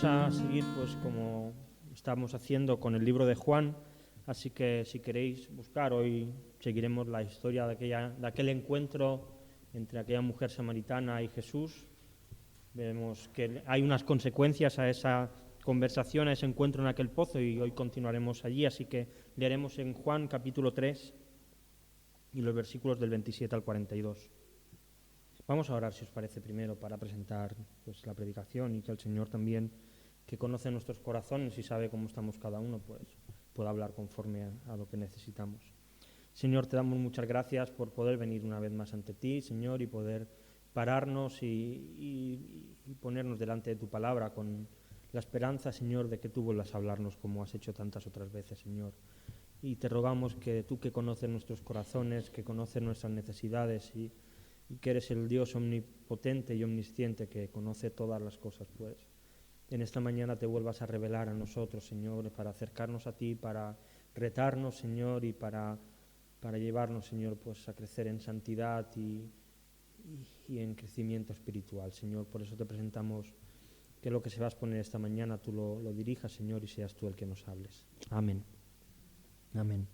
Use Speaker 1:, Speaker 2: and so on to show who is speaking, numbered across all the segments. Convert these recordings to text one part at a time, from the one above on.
Speaker 1: vamos a seguir pues como estamos haciendo con el libro de Juan, así que si queréis buscar, hoy seguiremos la historia de aquel encuentro entre aquella mujer samaritana y Jesús. Vemos que hay unas consecuencias a esa conversación, a ese encuentro en aquel pozo, y hoy continuaremos allí, así que leeremos en Juan capítulo 3 y los versículos del 27 al 42. Vamos a orar, si os parece, primero para presentar pues, la predicación, y que el Señor también, que conoce nuestros corazones y sabe cómo estamos cada uno, pues pueda hablar conforme a lo que necesitamos. Señor, te damos muchas gracias por poder venir una vez más ante ti, Señor, y poder pararnos y ponernos delante de tu palabra con la esperanza, Señor, de que tú vuelvas a hablarnos como has hecho tantas otras veces, Señor. Y te rogamos que tú, que conoces nuestros corazones, que conoces nuestras necesidades y que eres el Dios omnipotente y omnisciente que conoce todas las cosas, pues en esta mañana te vuelvas a revelar a nosotros, Señor, para acercarnos a ti, para retarnos, Señor, y para llevarnos, Señor, pues a crecer en santidad y en crecimiento espiritual, Señor. Por eso te presentamos que lo que se va a exponer esta mañana tú lo dirijas, Señor, y seas tú el que nos hables. Amén. Amén.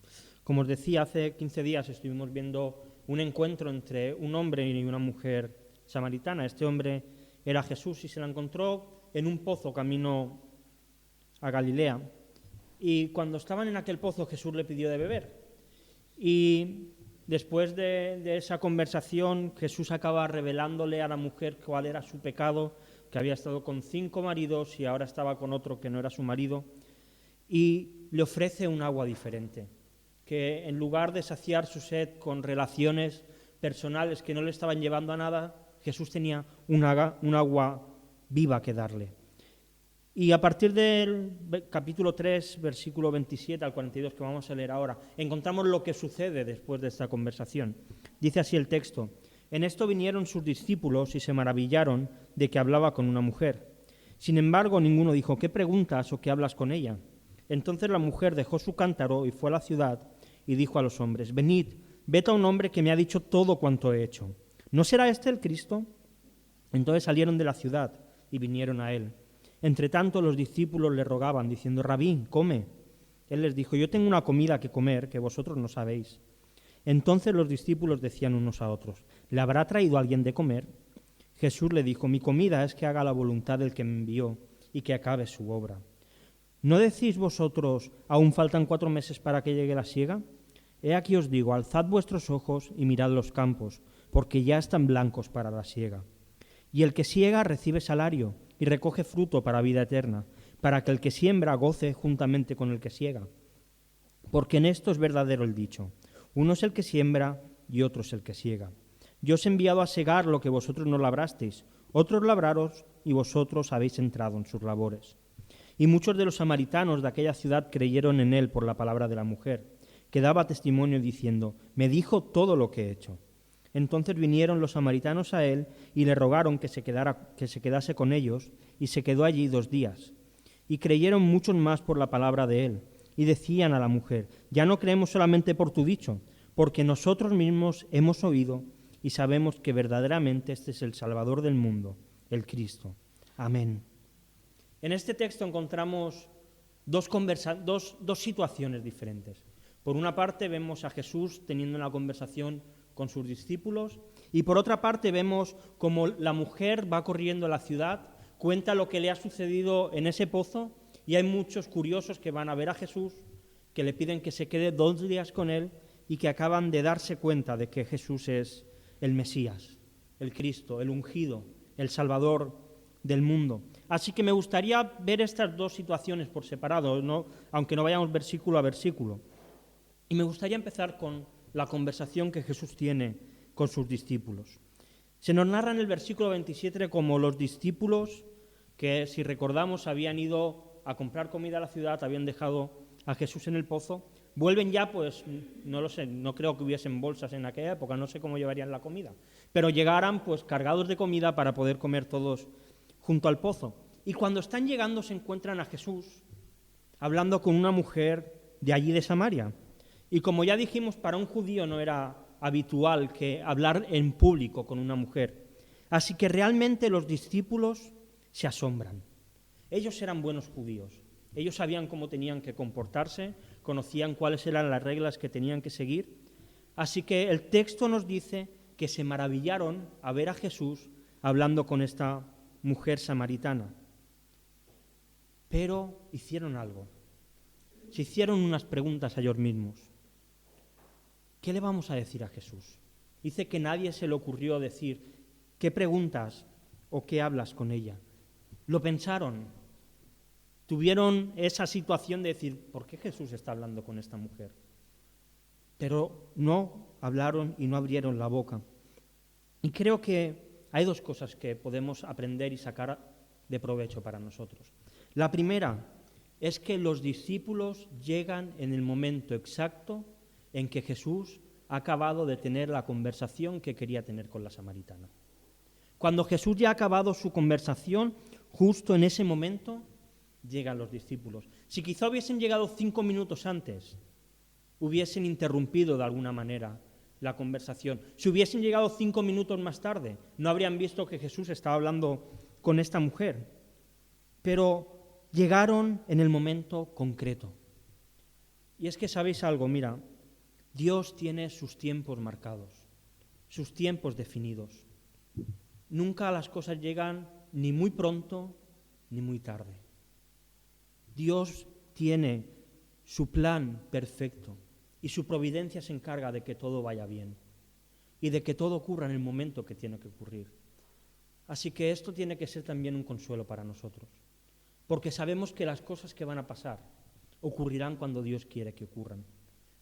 Speaker 1: Como os decía, hace 15 días estuvimos viendo un encuentro entre un hombre y una mujer samaritana. Este hombre era Jesús y se la encontró en un pozo camino a Galilea. Y cuando estaban en aquel pozo, Jesús le pidió de beber. Y después de esa conversación, Jesús acaba revelándole a la mujer cuál era su pecado, que había estado con 5 maridos y ahora estaba con otro que no era su marido, y le ofrece un agua diferente, que en lugar de saciar su sed con relaciones personales que no le estaban llevando a nada, Jesús tenía un agua viva que darle. Y a partir del capítulo 3, versículo 27 al 42, que vamos a leer ahora, encontramos lo que sucede después de esta conversación. Dice así el texto: En esto vinieron sus discípulos y se maravillaron de que hablaba con una mujer. Sin embargo, ninguno dijo: ¿qué preguntas o qué hablas con ella? Entonces la mujer dejó su cántaro y fue a la ciudad y dijo a los hombres: Venid, ved a un hombre que me ha dicho todo cuanto he hecho. ¿No será este el Cristo? Entonces salieron de la ciudad y vinieron a él. Entretanto los discípulos le rogaban, diciendo: Rabí, come. Él les dijo: Yo tengo una comida que comer que vosotros no sabéis. Entonces los discípulos decían unos a otros: ¿Le habrá traído alguien de comer? Jesús le dijo: Mi comida es que haga la voluntad del que me envió y que acabe su obra. ¿No decís vosotros: aún faltan 4 meses para que llegue la siega? He aquí os digo: alzad vuestros ojos y mirad los campos, porque ya están blancos para la siega. Y el que siega recibe salario y recoge fruto para vida eterna, para que el que siembra goce juntamente con el que siega. Porque en esto es verdadero el dicho: uno es el que siembra y otro es el que siega. Yo os he enviado a segar lo que vosotros no labrasteis, otros labraros y vosotros habéis entrado en sus labores. Y muchos de los samaritanos de aquella ciudad creyeron en él por la palabra de la mujer, que daba testimonio diciendo: Me dijo todo lo que he hecho. Entonces vinieron los samaritanos a él y le rogaron que se quedase con ellos, y se quedó allí 2 días. Y creyeron muchos más por la palabra de él, y decían a la mujer: Ya no creemos solamente por tu dicho, porque nosotros mismos hemos oído y sabemos que verdaderamente este es el Salvador del mundo, el Cristo. Amén. En este texto encontramos dos situaciones diferentes. Por una parte vemos a Jesús teniendo una conversación con sus discípulos, y por otra parte vemos como la mujer va corriendo a la ciudad, cuenta lo que le ha sucedido en ese pozo, y hay muchos curiosos que van a ver a Jesús, que le piden que se quede 2 días con él y que acaban de darse cuenta de que Jesús es el Mesías, el Cristo, el ungido, el Salvador del mundo. Así que me gustaría ver estas 2 situaciones por separado, aunque no vayamos versículo a versículo. Y me gustaría empezar con la conversación que Jesús tiene con sus discípulos. Se nos narra en el versículo 27 como los discípulos, que si recordamos habían ido a comprar comida a la ciudad, habían dejado a Jesús en el pozo, vuelven ya, pues no lo sé, no creo que hubiesen bolsas en aquella época, no sé cómo llevarían la comida, pero llegaran pues cargados de comida para poder comer todos junto al pozo. Y cuando están llegando se encuentran a Jesús hablando con una mujer de allí de Samaria. Y como ya dijimos, para un judío no era habitual que hablar en público con una mujer. Así que realmente los discípulos se asombran. Ellos eran buenos judíos. Ellos sabían cómo tenían que comportarse, conocían cuáles eran las reglas que tenían que seguir. Así que el texto nos dice que se maravillaron a ver a Jesús hablando con esta mujer samaritana. Pero hicieron algo. Se hicieron unas preguntas a ellos mismos. ¿Qué le vamos a decir a Jesús? Dice que nadie se le ocurrió decir, ¿qué preguntas o qué hablas con ella? Lo pensaron. Tuvieron esa situación de decir, ¿por qué Jesús está hablando con esta mujer? Pero no hablaron y no abrieron la boca. Y creo que hay dos cosas que podemos aprender y sacar de provecho para nosotros. La primera es que los discípulos llegan en el momento exacto en que Jesús ha acabado de tener la conversación que quería tener con la samaritana. Cuando Jesús ya ha acabado su conversación, justo en ese momento llegan los discípulos. Si quizá hubiesen llegado 5 minutos antes, hubiesen interrumpido de alguna manera la conversación. Si hubiesen llegado 5 minutos más tarde, no habrían visto que Jesús estaba hablando con esta mujer. Pero llegaron en el momento concreto. Y es que sabéis algo, mira, Dios tiene sus tiempos marcados, sus tiempos definidos. Nunca las cosas llegan ni muy pronto ni muy tarde. Dios tiene su plan perfecto y su providencia se encarga de que todo vaya bien y de que todo ocurra en el momento que tiene que ocurrir. Así que esto tiene que ser también un consuelo para nosotros, porque sabemos que las cosas que van a pasar ocurrirán cuando Dios quiere que ocurran.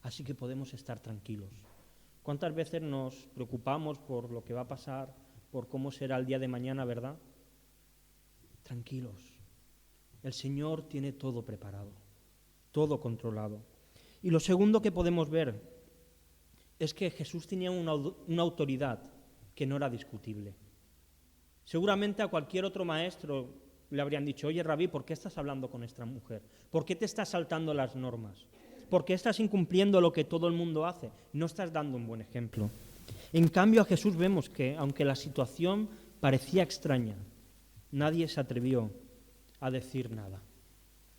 Speaker 1: Así que podemos estar tranquilos. ¿Cuántas veces nos preocupamos por lo que va a pasar, por cómo será el día de mañana, verdad? Tranquilos. El Señor tiene todo preparado, todo controlado. Y lo segundo que podemos ver es que Jesús tenía una autoridad que no era discutible. Seguramente a cualquier otro maestro le habrían dicho, oye, Rabí, ¿por qué estás hablando con esta mujer? ¿Por qué te estás saltando las normas? ¿Por qué estás incumpliendo lo que todo el mundo hace? No estás dando un buen ejemplo. En cambio, a Jesús vemos que, aunque la situación parecía extraña, nadie se atrevió a decir nada.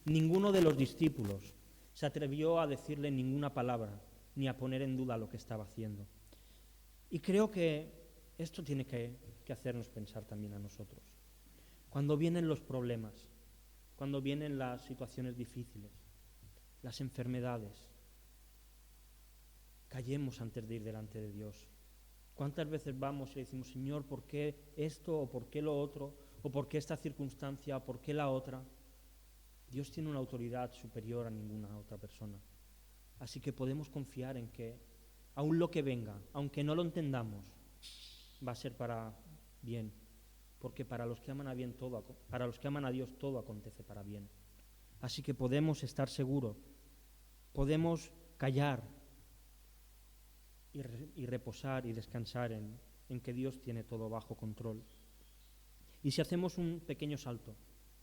Speaker 1: Ninguno de los discípulos se atrevió a decirle ninguna palabra, ni a poner en duda lo que estaba haciendo. Y creo que esto tiene que hacernos pensar también a nosotros. Cuando vienen los problemas, cuando vienen las situaciones difíciles, las enfermedades, callemos antes de ir delante de Dios. ¿Cuántas veces vamos y le decimos, Señor, ¿por qué esto o por qué lo otro? ¿O por qué esta circunstancia o por qué la otra? Dios tiene una autoridad superior a ninguna otra persona. Así que podemos confiar en que, aun lo que venga, aunque no lo entendamos, va a ser para bien. Porque para los que aman a Dios todo acontece para bien. Así que podemos estar seguros, podemos callar y reposar y descansar en que Dios tiene todo bajo control. Y si hacemos un pequeño salto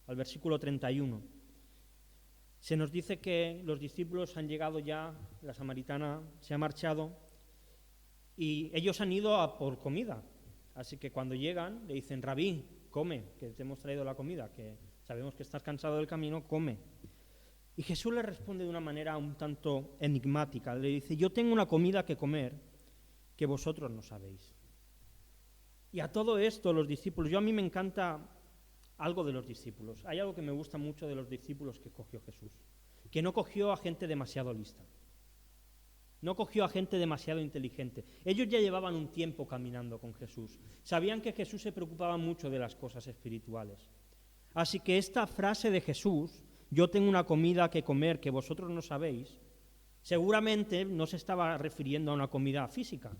Speaker 1: al versículo 31, se nos dice que los discípulos han llegado ya, la samaritana se ha marchado y ellos han ido a por comida. Así que cuando llegan le dicen, Rabí, come, que te hemos traído la comida, que sabemos que estás cansado del camino, come. Y Jesús le responde de una manera un tanto enigmática. Le dice, yo tengo una comida que comer que vosotros no sabéis. Y a todo esto los discípulos, a mí me encanta algo de los discípulos. Hay algo que me gusta mucho de los discípulos que cogió Jesús, que no cogió a gente demasiado lista, no cogió a gente demasiado inteligente. Ellos ya llevaban un tiempo caminando con Jesús, sabían que Jesús se preocupaba mucho de las cosas espirituales. Así que esta frase de Jesús, yo tengo una comida que comer que vosotros no sabéis, seguramente no se estaba refiriendo a una comida física,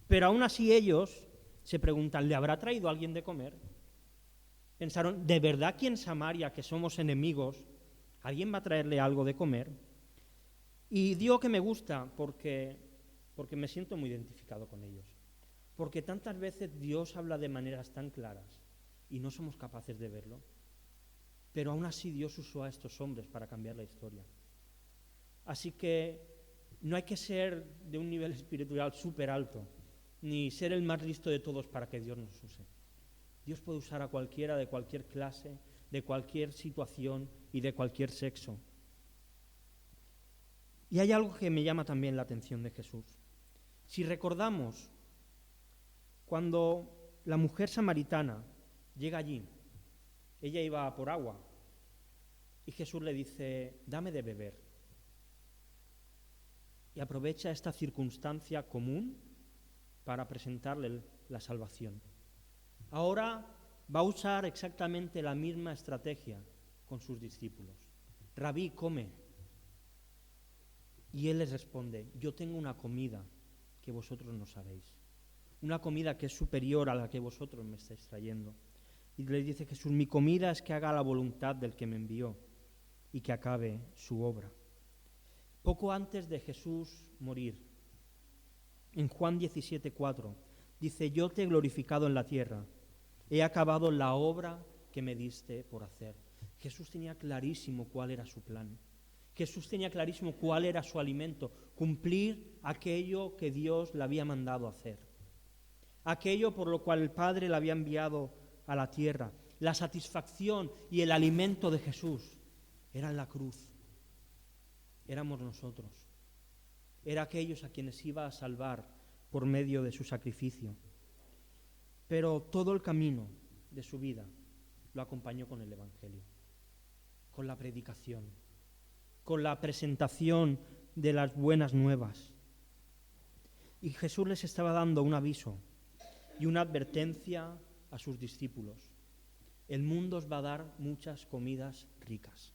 Speaker 1: pero aún así ellos se preguntan, ¿le habrá traído alguien de comer? Pensaron, ¿de verdad aquí en Samaria, que somos enemigos, alguien va a traerle algo de comer? Y digo que me gusta porque me siento muy identificado con ellos. Porque tantas veces Dios habla de maneras tan claras y no somos capaces de verlo. Pero aún así Dios usó a estos hombres para cambiar la historia. Así que no hay que ser de un nivel espiritual súper alto, ni ser el más listo de todos para que Dios nos use. Dios puede usar a cualquiera de cualquier clase, de cualquier situación y de cualquier sexo. Y hay algo que me llama también la atención de Jesús. Si recordamos, cuando la mujer samaritana llega allí, ella iba por agua, y Jesús le dice, dame de beber. Y aprovecha esta circunstancia común para presentarle la salvación. Ahora va a usar exactamente la misma estrategia con sus discípulos. Rabí, come. Y él les responde, yo tengo una comida que vosotros no sabéis. Una comida que es superior a la que vosotros me estáis trayendo. Y le dice Jesús, mi comida es que haga la voluntad del que me envió y que acabe su obra. Poco antes de Jesús morir, en Juan 17:4, dice, yo te he glorificado en la tierra, he acabado la obra que me diste por hacer. Jesús tenía clarísimo cuál era su plan. Jesús tenía clarísimo cuál era su alimento, cumplir aquello que Dios le había mandado hacer. Aquello por lo cual el Padre le había enviado a la tierra. La satisfacción y el alimento de Jesús era en la cruz. Éramos nosotros. Era aquellos a quienes iba a salvar por medio de su sacrificio. Pero todo el camino de su vida lo acompañó con el Evangelio, con la predicación, con la presentación de las buenas nuevas. Y Jesús les estaba dando un aviso y una advertencia a sus discípulos. El mundo os va a dar muchas comidas ricas.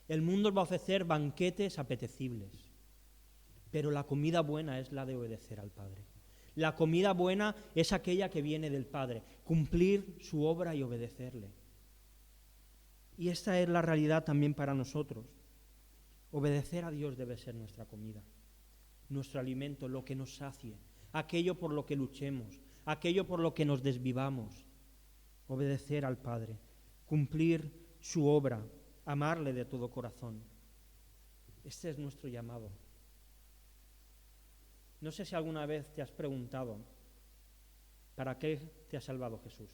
Speaker 1: El mundo os va a ofrecer banquetes apetecibles. Pero la comida buena es la de obedecer al Padre. La comida buena es aquella que viene del Padre, cumplir su obra y obedecerle. Y esta es la realidad también para nosotros. Obedecer a Dios debe ser nuestra comida, nuestro alimento, lo que nos sacie, aquello por lo que luchemos, aquello por lo que nos desvivamos. Obedecer al Padre, cumplir su obra, amarle de todo corazón. Este es nuestro llamado. No sé si alguna vez te has preguntado, ¿para qué te ha salvado Jesús?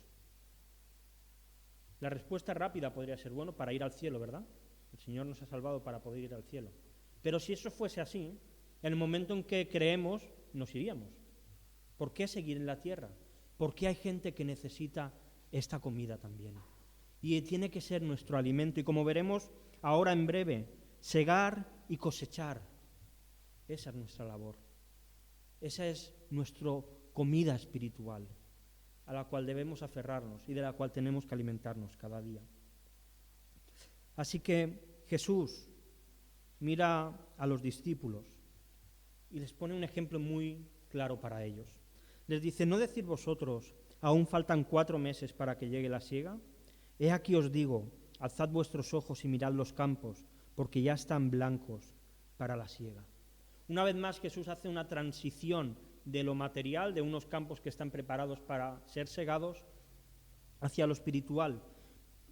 Speaker 1: La respuesta rápida podría ser, bueno, para ir al cielo, ¿verdad? El Señor nos ha salvado para poder ir al cielo. Pero si eso fuese así, en el momento en que creemos, nos iríamos. ¿Por qué seguir en la tierra? Porque hay gente que necesita esta comida también. Y tiene que ser nuestro alimento. Y como veremos ahora en breve, segar y cosechar. Esa es nuestra labor. Esa es nuestra comida espiritual, a la cual debemos aferrarnos y de la cual tenemos que alimentarnos cada día. Así que Jesús mira a los discípulos y les pone un ejemplo muy claro para ellos. Les dice, ¿no decid vosotros, aún faltan 4 meses para que llegue la siega? He aquí os digo, alzad vuestros ojos y mirad los campos, porque ya están blancos para la siega. Una vez más Jesús hace una transición de lo material, de unos campos que están preparados para ser segados, hacia lo espiritual.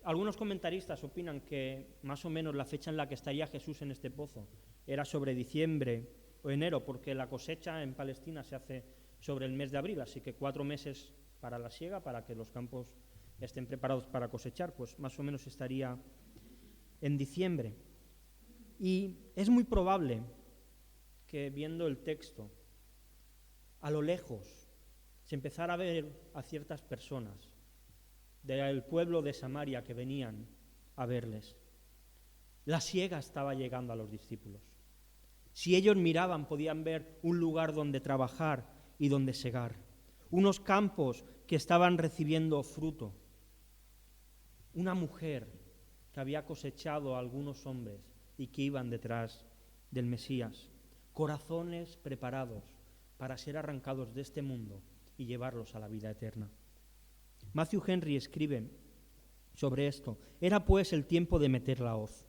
Speaker 1: Algunos comentaristas opinan que más o menos la fecha en la que estaría Jesús en este pozo era sobre diciembre o enero, porque la cosecha en Palestina se hace sobre el mes de abril, así que 4 meses para la siega, para que los campos estén preparados para cosechar, pues más o menos estaría en diciembre. Y es muy probable que viendo el texto, a lo lejos se empezara a ver a ciertas personas del pueblo de Samaria que venían a verles. La siega estaba llegando a los discípulos. Si ellos miraban, podían ver un lugar donde trabajar y donde segar, unos campos que estaban recibiendo fruto, una mujer que había cosechado a algunos hombres y que iban detrás del Mesías, corazones preparados para ser arrancados de este mundo y llevarlos a la vida eterna. Matthew Henry escribe sobre esto: era pues el tiempo de meter la hoz,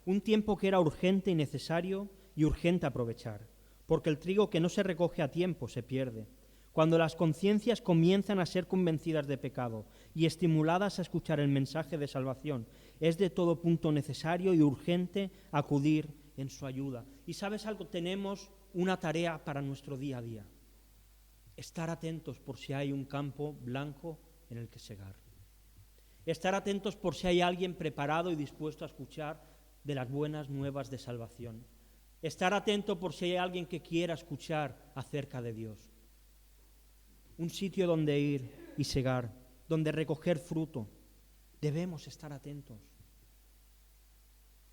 Speaker 1: un tiempo que era urgente y necesario y urgente aprovechar, porque el trigo que no se recoge a tiempo se pierde. Cuando las conciencias comienzan a ser convencidas de pecado y estimuladas a escuchar el mensaje de salvación, es de todo punto necesario y urgente acudir en su ayuda. Y ¿sabes algo? Tenemos una tarea para nuestro día a día: estar atentos por si hay un campo blanco en el que segar. Estar atentos por si hay alguien preparado y dispuesto a escuchar de las buenas nuevas de salvación. Estar atento por si hay alguien que quiera escuchar acerca de Dios. Un sitio donde ir y segar, donde recoger fruto. Debemos estar atentos.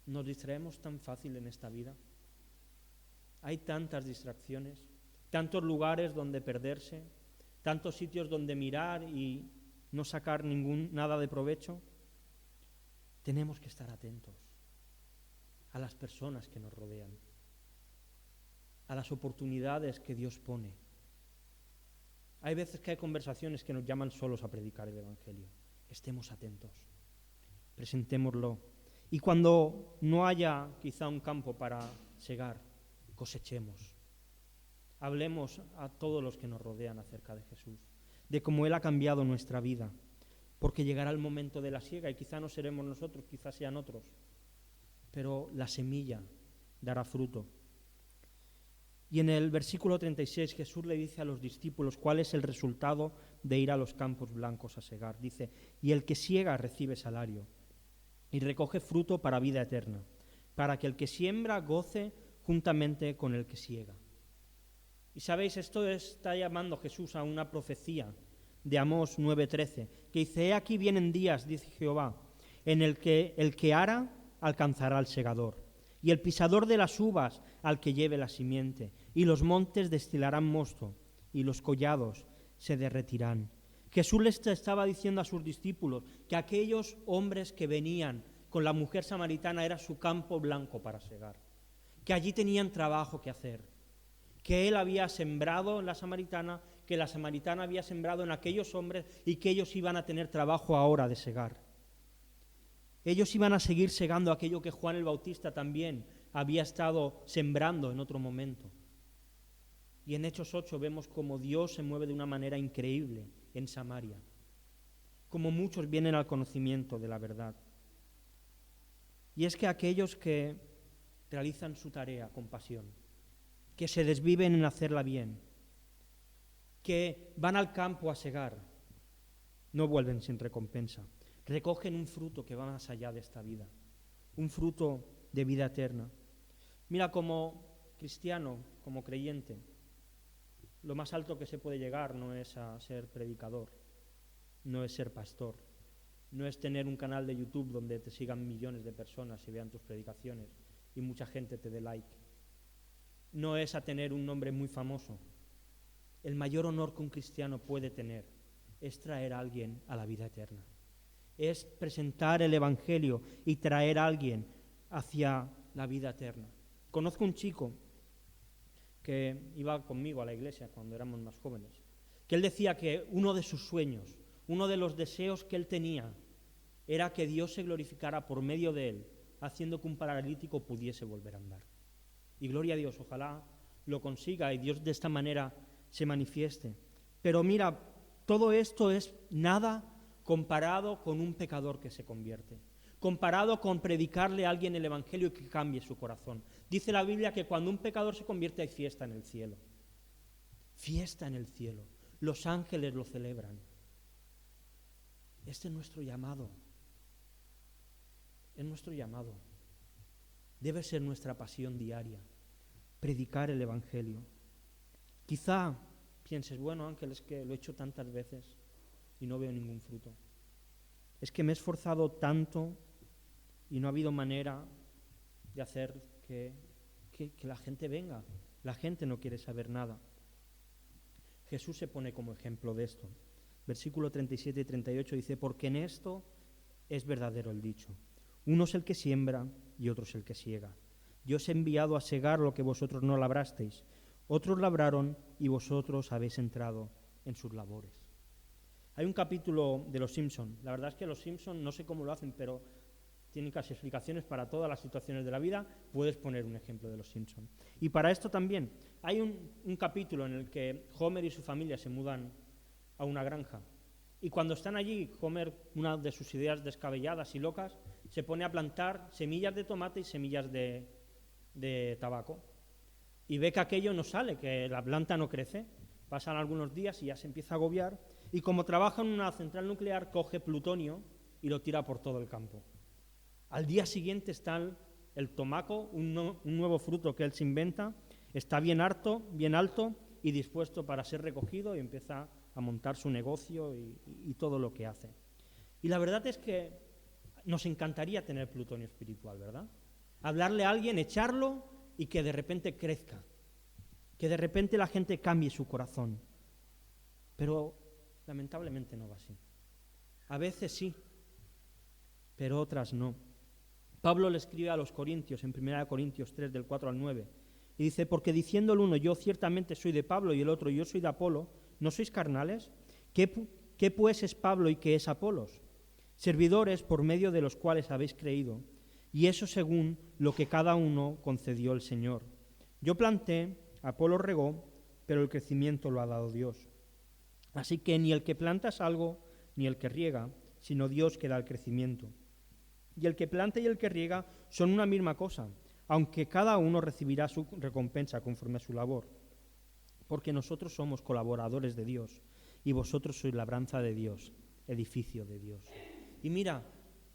Speaker 1: Nos distraemos tan fácil en esta vida. Hay tantas distracciones, tantos lugares donde perderse, tantos sitios donde mirar y no sacar nada de provecho. Tenemos que estar atentos a las personas que nos rodean, a las oportunidades que Dios pone. Hay veces que hay conversaciones que nos llaman solos a predicar el Evangelio. Estemos atentos, presentémoslo. Y cuando no haya quizá un campo para segar, cosechemos. Hablemos a todos los que nos rodean acerca de Jesús, de cómo Él ha cambiado nuestra vida, porque llegará el momento de la siega y quizá no seremos nosotros, quizá sean otros, pero la semilla dará fruto. Y en el versículo 36 Jesús le dice a los discípulos cuál es el resultado de ir a los campos blancos a segar. Dice, y el que siega recibe salario y recoge fruto para vida eterna, para que el que siembra goce juntamente con el que siega. Y sabéis, esto está llamando Jesús a una profecía de Amós 9:13, que dice, he aquí vienen días, dice Jehová, en el que ara alcanzará al segador, y el pisador de las uvas al que lleve la simiente, y los montes destilarán mosto, y los collados se derretirán. Jesús les estaba diciendo a sus discípulos que aquellos hombres que venían con la mujer samaritana era su campo blanco para segar, que allí tenían trabajo que hacer, que Él había sembrado en la samaritana, que la samaritana había sembrado en aquellos hombres y que ellos iban a tener trabajo ahora de segar. Ellos iban a seguir segando aquello que Juan el Bautista también había estado sembrando en otro momento. Y en Hechos 8 vemos cómo Dios se mueve de una manera increíble en Samaria, como muchos vienen al conocimiento de la verdad. Y es que aquellos que realizan su tarea con pasión, que se desviven en hacerla bien, que van al campo a segar, no vuelven sin recompensa. Recogen un fruto que va más allá de esta vida, un fruto de vida eterna. Mira, como cristiano, como creyente, lo más alto que se puede llegar no es a ser predicador, no es ser pastor, no es tener un canal de YouTube donde te sigan millones de personas y vean tus predicaciones y mucha gente te dé like. No es a tener un nombre muy famoso. El mayor honor que un cristiano puede tener es traer a alguien a la vida eterna. Es presentar el Evangelio y traer a alguien hacia la vida eterna. Conozco un chico que iba conmigo a la iglesia cuando éramos más jóvenes, que él decía que uno de sus sueños, uno de los deseos que él tenía, era que Dios se glorificara por medio de él, haciendo que un paralítico pudiese volver a andar. Y gloria a Dios, ojalá lo consiga y Dios de esta manera se manifieste. Pero mira, todo esto es nada comparado con un pecador que se convierte, comparado con predicarle a alguien el Evangelio y que cambie su corazón. Dice la Biblia que cuando un pecador se convierte hay fiesta en el cielo. Fiesta en el cielo. Los ángeles lo celebran. Este es nuestro llamado. Es nuestro llamado. Debe ser nuestra pasión diaria, predicar el Evangelio. Quizá pienses, bueno, Ángel, es que lo he hecho tantas veces y no veo ningún fruto. Es que me he esforzado tanto y no ha habido manera de hacer que la gente venga. La gente no quiere saber nada. Jesús se pone como ejemplo de esto. Versículo 37 y 38 dice, porque en esto es verdadero el dicho. Uno es el que siembra y otro es el que siega. Yo os he enviado a segar lo que vosotros no labrasteis. Otros labraron y vosotros habéis entrado en sus labores. Hay un capítulo de Los Simpson. La verdad es que Los Simpson no sé cómo lo hacen, pero tienen casi explicaciones para todas las situaciones de la vida. Puedes poner un ejemplo de Los Simpson. Y para esto también hay un capítulo en el que Homer y su familia se mudan a una granja. Y cuando están allí, Homer, una de sus ideas descabelladas y locas, se pone a plantar semillas de tomate y semillas de tabaco. Y ve que aquello no sale, que la planta no crece. Pasan algunos días y ya se empieza a agobiar. Y como trabaja en una central nuclear, coge plutonio y lo tira por todo el campo. Al día siguiente está el tomaco, un nuevo fruto que él se inventa, está bien alto y dispuesto para ser recogido y empieza a montar su negocio y todo lo que hace. Y la verdad es que nos encantaría tener plutonio espiritual, ¿verdad? Hablarle a alguien, echarlo y que de repente crezca, que de repente la gente cambie su corazón. Pero lamentablemente no va así. A veces sí, pero otras no. Pablo le escribe a los Corintios, en 1 Corintios 3, del 4 al 9, y dice, porque diciendo el uno, yo ciertamente soy de Pablo, y el otro, yo soy de Apolo, ¿no sois carnales? ¿Qué pues es Pablo y qué es Apolos? Servidores por medio de los cuales habéis creído, y eso según lo que cada uno concedió el Señor. Yo planté, Apolo regó, pero el crecimiento lo ha dado Dios. Así que ni el que planta es algo, ni el que riega, sino Dios que da el crecimiento. Y el que planta y el que riega son una misma cosa, aunque cada uno recibirá su recompensa conforme a su labor. Porque nosotros somos colaboradores de Dios, y vosotros sois labranza de Dios, edificio de Dios. Y mira,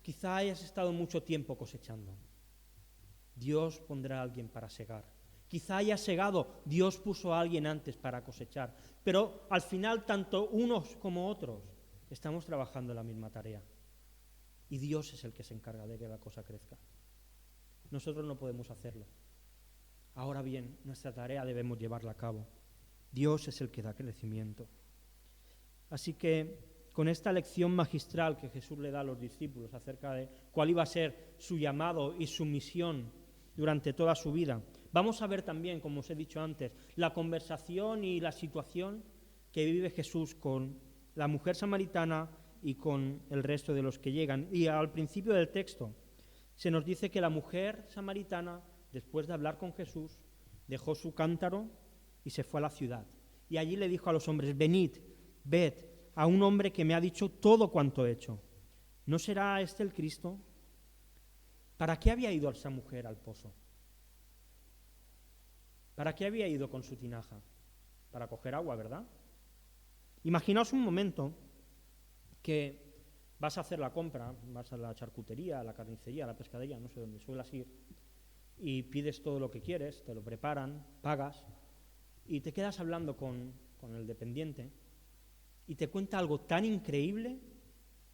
Speaker 1: quizá hayas estado mucho tiempo cosechando. Dios pondrá a alguien para segar. Quizá hayas segado, Dios puso a alguien antes para cosechar. Pero al final, tanto unos como otros estamos trabajando en la misma tarea. Y Dios es el que se encarga de que la cosa crezca. Nosotros no podemos hacerlo. Ahora bien, nuestra tarea debemos llevarla a cabo. Dios es el que da crecimiento. Así que con esta lección magistral que Jesús le da a los discípulos acerca de cuál iba a ser su llamado y su misión durante toda su vida, vamos a ver también, como os he dicho antes, la conversación y la situación que vive Jesús con la mujer samaritana y con el resto de los que llegan. Y al principio del texto se nos dice que la mujer samaritana, después de hablar con Jesús, dejó su cántaro y se fue a la ciudad. Y allí le dijo a los hombres, venid, ved a un hombre que me ha dicho todo cuanto he hecho. ¿No será este el Cristo? ¿Para qué había ido esa mujer al pozo? ¿Para qué había ido con su tinaja? Para coger agua, ¿verdad? Imaginaos un momento que vas a hacer la compra, vas a la charcutería, a la carnicería, a la pescadería, no sé dónde suelas ir, y pides todo lo que quieres, te lo preparan, pagas, y te quedas hablando con el dependiente, y te cuenta algo tan increíble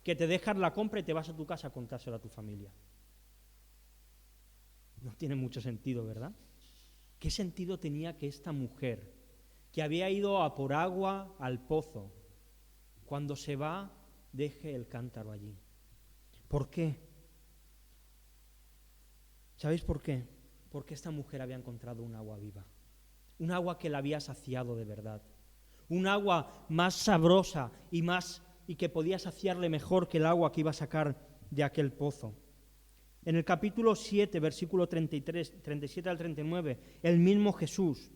Speaker 1: que te dejas la compra y te vas a tu casa a contárselo a tu familia. No tiene mucho sentido, ¿verdad? ¿Qué sentido tenía que esta mujer, que había ido a por agua al pozo, cuando se va, deje el cántaro allí? ¿Por qué? ¿Sabéis por qué? Porque esta mujer había encontrado un agua viva, un agua que la había saciado de verdad, un agua más sabrosa y que podía saciarle mejor que el agua que iba a sacar de aquel pozo. En el capítulo 7, versículo 37 al 39, el mismo Jesús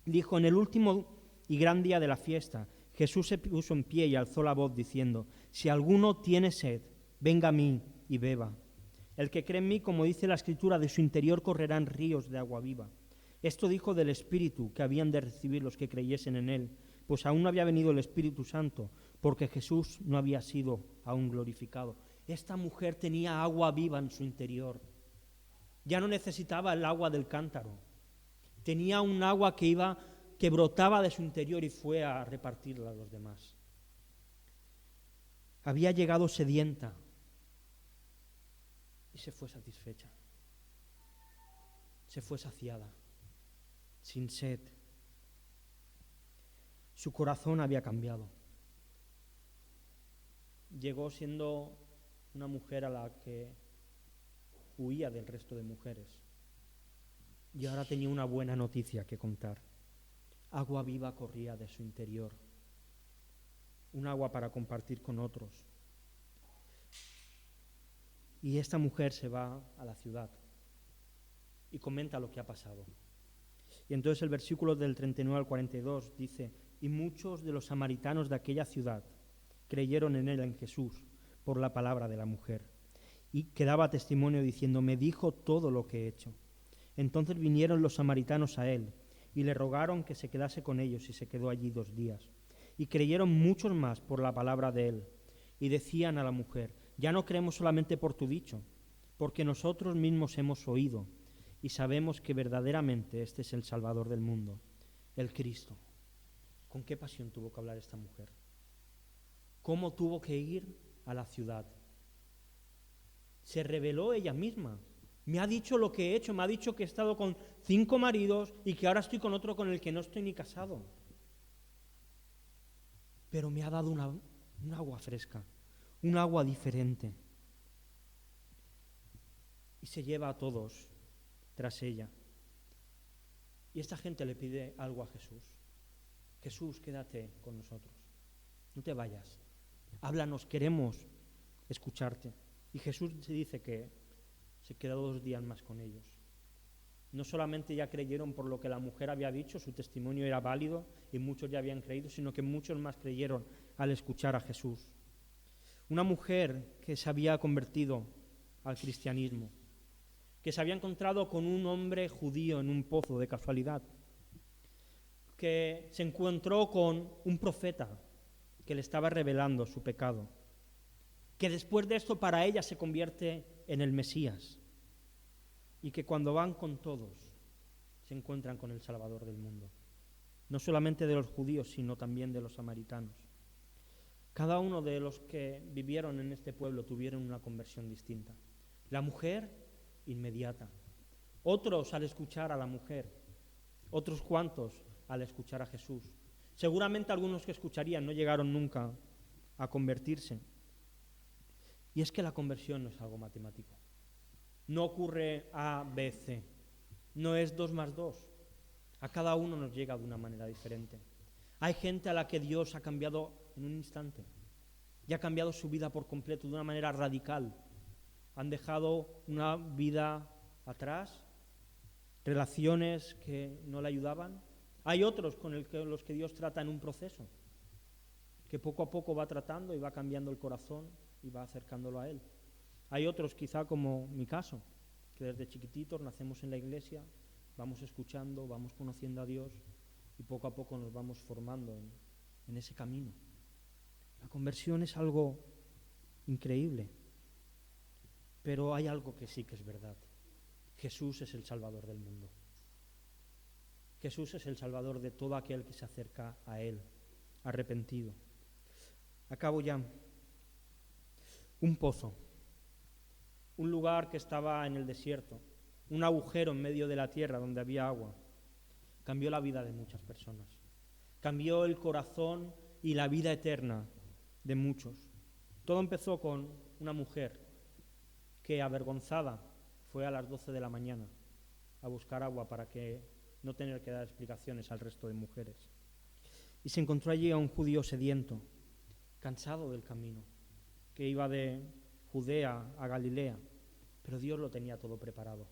Speaker 1: dijo, en el último y gran día de la fiesta, Jesús se puso en pie y alzó la voz diciendo, si alguno tiene sed, venga a mí y beba. El que cree en mí, como dice la Escritura, de su interior correrán ríos de agua viva. Esto dijo del Espíritu que habían de recibir los que creyesen en él, pues aún no había venido el Espíritu Santo, porque Jesús no había sido aún glorificado. Esta mujer tenía agua viva en su interior. Ya no necesitaba el agua del cántaro. Tenía un agua que brotaba de su interior y fue a repartirla a los demás. Había llegado sedienta y se fue satisfecha. Se fue saciada, sin sed. Su corazón había cambiado. Llegó siendo una mujer a la que huía del resto de mujeres. Y ahora tenía una buena noticia que contar. Agua viva corría de su interior. Un agua para compartir con otros. Y esta mujer se va a la ciudad y comenta lo que ha pasado. Y entonces el versículo del 39 al 42 dice, y muchos de los samaritanos de aquella ciudad creyeron en él, en Jesús, por la palabra de la mujer, y que daba testimonio diciendo, me dijo todo lo que he hecho. Entonces vinieron los samaritanos a él, y le rogaron que se quedase con ellos, y se quedó allí 2 días. Y creyeron muchos más por la palabra de él, y decían a la mujer, Ya no creemos solamente por tu dicho, porque nosotros mismos hemos oído y sabemos que verdaderamente este es el Salvador del mundo, el Cristo. ¿Con qué pasión tuvo que hablar esta mujer? ¿Cómo tuvo que ir a la ciudad? Se reveló ella misma. Me ha dicho lo que he hecho, me ha dicho que he estado con 5 maridos y que ahora estoy con otro con el que no estoy ni casado. Pero me ha dado un agua fresca, un agua diferente. Y se lleva a todos tras ella. Y esta gente le pide algo a Jesús. Jesús, quédate con nosotros. No te vayas. Háblanos, queremos escucharte. Y Jesús se dice que se quedó 2 días más con ellos. No solamente ya creyeron por lo que la mujer había dicho, su testimonio era válido y muchos ya habían creído, sino que muchos más creyeron al escuchar a Jesús. Una mujer que se había convertido al cristianismo, que se había encontrado con un hombre judío en un pozo de casualidad, que se encontró con un profeta que le estaba revelando su pecado, que después de esto para ella se convierte en el Mesías, y que cuando van con todos se encuentran con el Salvador del mundo, no solamente de los judíos, sino también de los samaritanos. Cada uno de los que vivieron en este pueblo tuvieron una conversión distinta. La mujer, inmediata. Otros al escuchar a la mujer, otros cuantos al escuchar a Jesús. Seguramente algunos que escucharían no llegaron nunca a convertirse. Y es que la conversión no es algo matemático. No ocurre A, B, C. No es 2 más 2. A cada uno nos llega de una manera diferente. Hay gente a la que Dios ha cambiado en un instante y ha cambiado su vida por completo de una manera radical. Han dejado una vida atrás, relaciones que no le ayudaban. Hay otros con los que Dios trata en un proceso, que poco a poco va tratando y va cambiando el corazón y va acercándolo a Él. Hay otros, quizá como mi caso, que desde chiquititos nacemos en la iglesia, vamos escuchando, vamos conociendo a Dios y poco a poco nos vamos formando en ese camino. La conversión es algo increíble, pero hay algo que sí que es verdad. Jesús es el Salvador del mundo. Jesús es el Salvador de todo aquel que se acerca a Él, arrepentido. Acabo ya. Un pozo, un lugar que estaba en el desierto, un agujero en medio de la tierra donde había agua, cambió la vida de muchas personas. Cambió el corazón y la vida eterna de muchos. Todo empezó con una mujer que, avergonzada, fue a las 12 de la mañana a buscar agua para no tener que dar explicaciones al resto de mujeres. Y se encontró allí a un judío sediento, cansado del camino, que iba de Judea a Galilea, pero Dios lo tenía todo preparado.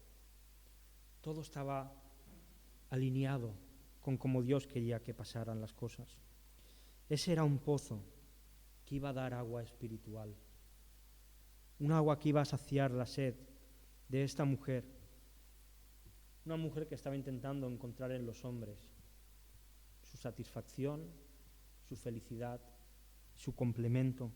Speaker 1: Todo estaba alineado con cómo Dios quería que pasaran las cosas. Ese era un pozo que iba a dar agua espiritual, un agua que iba a saciar la sed de esta mujer, una mujer que estaba intentando encontrar en los hombres su satisfacción, su felicidad, su complemento.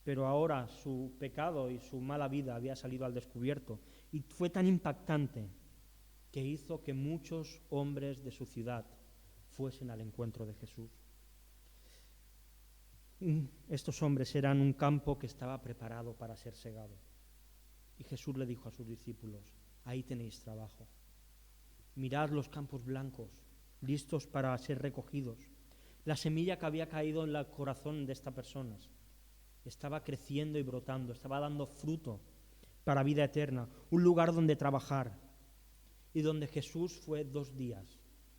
Speaker 1: Pero ahora su pecado y su mala vida había salido al descubierto y fue tan impactante que hizo que muchos hombres de su ciudad fuesen al encuentro de Jesús. Estos hombres eran un campo que estaba preparado para ser segado. Y Jesús le dijo a sus discípulos: ahí tenéis trabajo. Mirad los campos blancos, listos para ser recogidos. La semilla que había caído en el corazón de estas personas estaba creciendo y brotando, estaba dando fruto para vida eterna, un lugar donde trabajar, y donde Jesús fue 2 días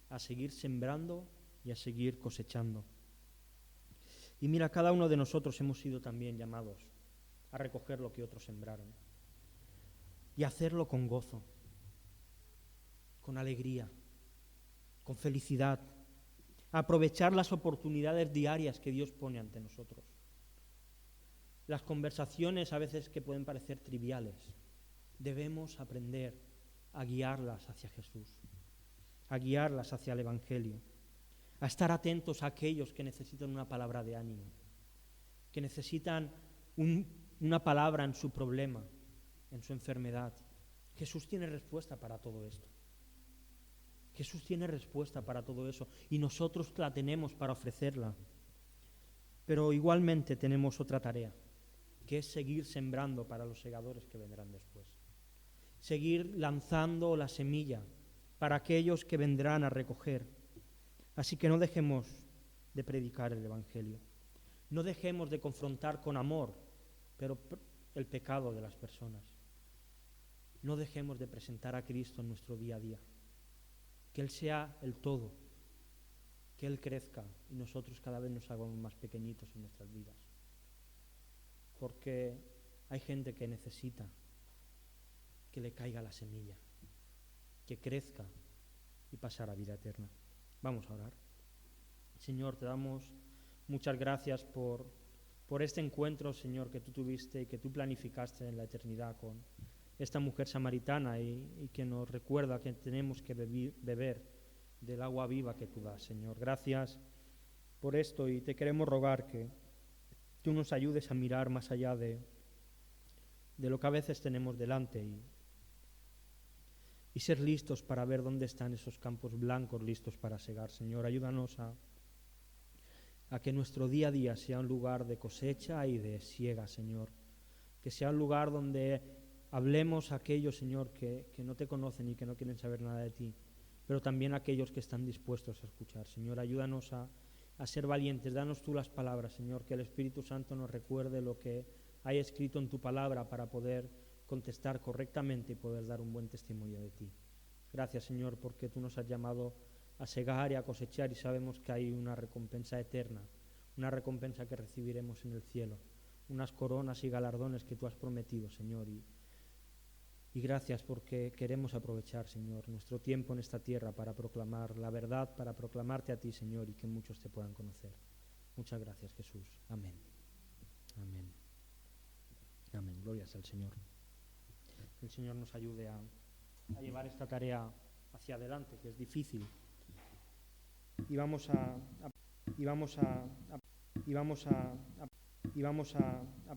Speaker 1: a seguir sembrando y a seguir cosechando. Y mira, cada uno de nosotros hemos sido también llamados a recoger lo que otros sembraron y hacerlo con gozo, con alegría, con felicidad, aprovechar las oportunidades diarias que Dios pone ante nosotros. Las conversaciones a veces que pueden parecer triviales, debemos aprender a guiarlas hacia Jesús, a guiarlas hacia el Evangelio, a estar atentos a aquellos que necesitan una palabra de ánimo, que necesitan un una palabra en su problema, en su enfermedad. Jesús tiene respuesta para todo esto. Jesús tiene respuesta para todo eso y nosotros la tenemos para ofrecerla. Pero igualmente tenemos otra tarea, que es seguir sembrando para los segadores que vendrán después. Seguir lanzando la semilla para aquellos que vendrán a recoger. Así que no dejemos de predicar el Evangelio. No dejemos de confrontar con amor, pero el pecado de las personas. No dejemos de presentar a Cristo en nuestro día a día. Que Él sea el todo, que Él crezca y nosotros cada vez nos hagamos más pequeñitos en nuestras vidas. Porque hay gente que necesita que le caiga la semilla, que crezca y pasar a vida eterna. Vamos a orar. Señor, te damos muchas gracias por este encuentro, Señor, que tú tuviste y que tú planificaste en la eternidad con esta mujer samaritana y que nos recuerda que tenemos que beber del agua viva que tú das, Señor. Gracias por esto y te queremos rogar que tú nos ayudes a mirar más allá de lo que a veces tenemos delante y ser listos para ver dónde están esos campos blancos listos para segar, Señor. Ayúdanos a que nuestro día a día sea un lugar de cosecha y de siega, Señor. Que sea un lugar donde hablemos a aquellos, Señor, que no te conocen y que no quieren saber nada de ti, pero también a aquellos que están dispuestos a escuchar. Señor, ayúdanos a ser valientes. Danos tú las palabras, Señor, que el Espíritu Santo nos recuerde lo que hay escrito en tu palabra para poder contestar correctamente y poder dar un buen testimonio de ti. Gracias, Señor, porque tú nos has llamado a segar y a cosechar y sabemos que hay una recompensa eterna, una recompensa que recibiremos en el cielo, unas coronas y galardones que tú has prometido, Señor, y gracias porque queremos aprovechar, Señor, nuestro tiempo en esta tierra para proclamar la verdad, para proclamarte a ti, Señor, y que muchos te puedan conocer. Muchas gracias, Jesús. Amén. Amén. Amén. Glorias al Señor. Que el Señor nos ayude a llevar esta tarea hacia adelante, que es difícil. Y vamos a